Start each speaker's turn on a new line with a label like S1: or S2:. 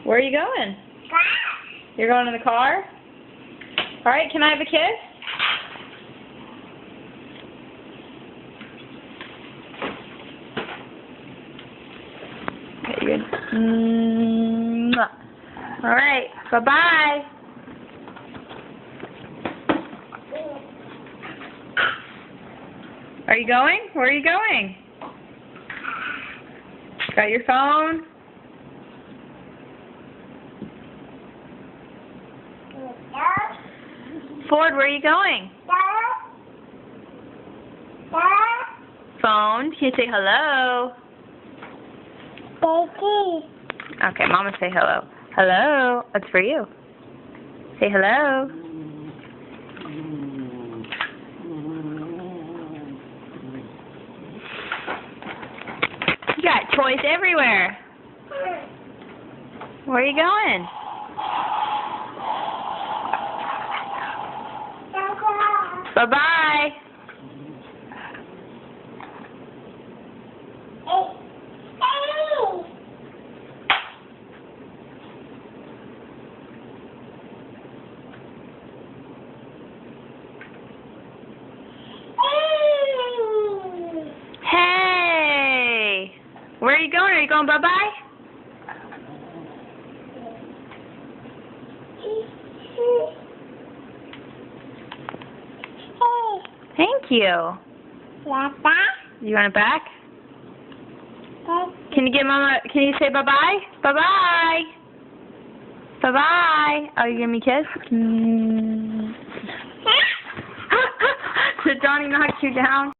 S1: Where are you going? You're going in the car? Alright, can I have a kiss? Okay, good. Alright, bye-bye. Are you going? Where are you going? Got your phone? Ford, where are you going? Phone, can you say hello? Okay, Mama, say hello. Hello, that's for you. Say hello. You got toys everywhere. Where are you going? Bye-bye. Hey! Where are you going? Are you going bye-bye? Thank you. You want it back? Can you get Mama, can you say bye-bye? Bye-bye. Bye-bye. Oh, you give me a kiss? Did Donnie knock you down?